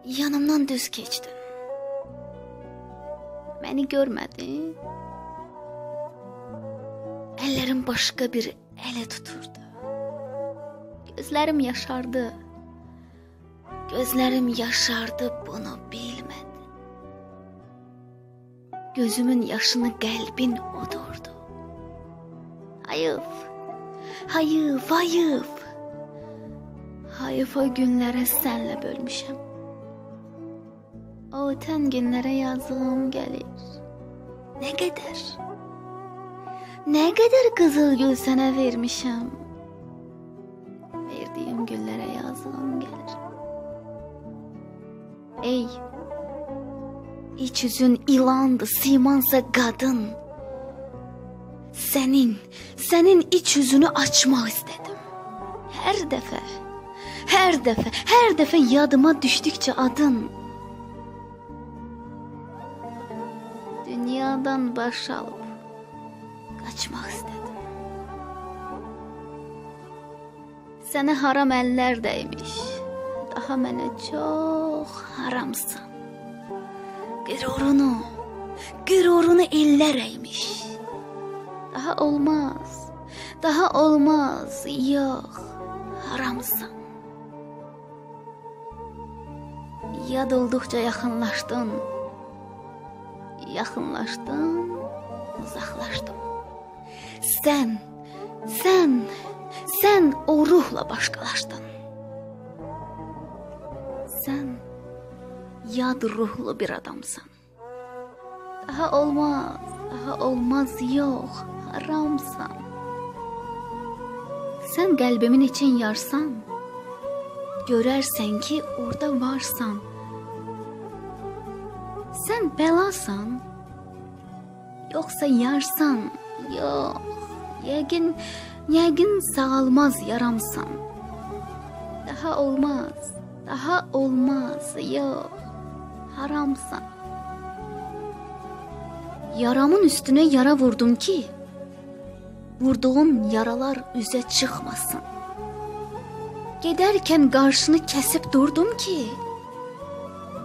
yanımdan düz keçdin. Məni görmədin. Əllərim başqa bir ələ tuturdu. Gözlərim yaşardı. Gözlərim yaşardı, bunu bilmədim. Gözümün yaşını qəlbin odurdu. Hayıf, hayıf, hayıf. Hayıf o günlərə sənlə bölmüşəm. O ötən günlərə yazığım gəlir. Nə qədər? Nə qədər qızıl gül sənə vermişəm. Verdiyim güllərə yazığım gəlir. Ey, iç üzün ilandı, simansa qadın. Sənin iç üzünü açmaq istədim. Hər dəfə yadıma düşdükcə adın. Dünyadan baş alıb qaçmaq istədim. Sənə haram əllər dəymiş, daha mənə çox haramsan. Qürurunu ellər əymiş. Daha olmaz, yox, haramsan. Yad olduqca yaxınlaşdın, uzaqlaşdım. Sən o ruhla başqalaşdın. Sən yad ruhlu bir adamsan. Daha olmaz, yox, haramsan. Sən qəlbimin için yarsan, görərsən ki, orada varsan. Sən bəlasan, yoxsa yarsan, yox, yəqin sağalmaz yaramsan. Daha olmaz, yox, haramsan. Yaramın üstüne yara vurdum ki, vurduğum yaralar üzə çıxmasın. Gedərkən qarşını kəsib durdum ki,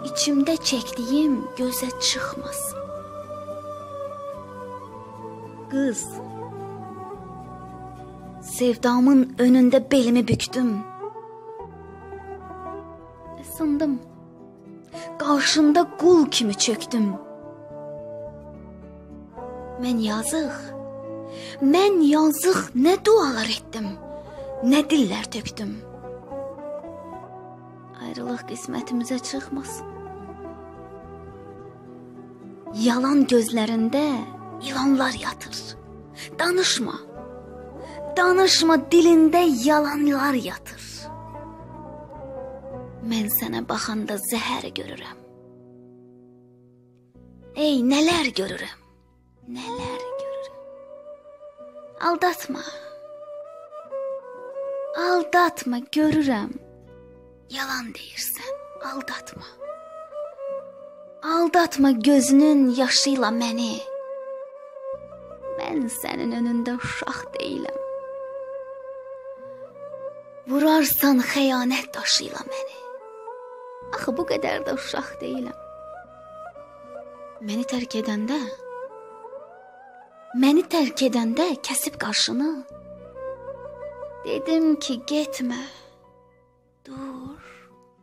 içimdə çəkdiyim gözə çıxmasın. Qız, sevdamın önündə belimi büktüm. Isındım, qarşında qul kimi çöktüm. Mən yazıq nə dualar etdim, nə dillər tökdüm. Ayrılıq qismətimizə çıxmasın. Yalan gözlərində ilanlar yatır. Danışma dilində yalanlar yatır. Mən sənə baxanda zəhər görürəm. Ey, nələr görürəm. Aldatma, görürəm. Yalan deyirsən, aldatma gözünün yaşıyla məni. Mən sənin önündə uşaq deyiləm. Vurarsan xəyanət daşıyla məni. Axı bu qədər də uşaq deyiləm. Məni tərk edəndə kəsib qarşını. Dedim ki, getmə, dur,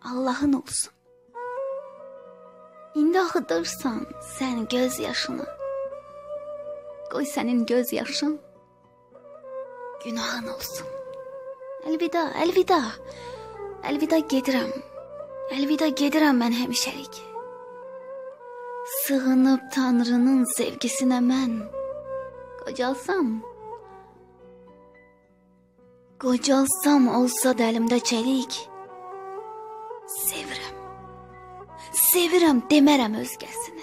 Allahın olsun. İndi axıdırsan sən göz yaşını. Qoy sənin göz yaşın günahın olsun. Əlvida gedirəm mən həmişəlik. Sığınıb Tanrının sevgisinə mən qocalsam olsa da əlimdə çəlik. Sevirəm demərəm özgəsinə.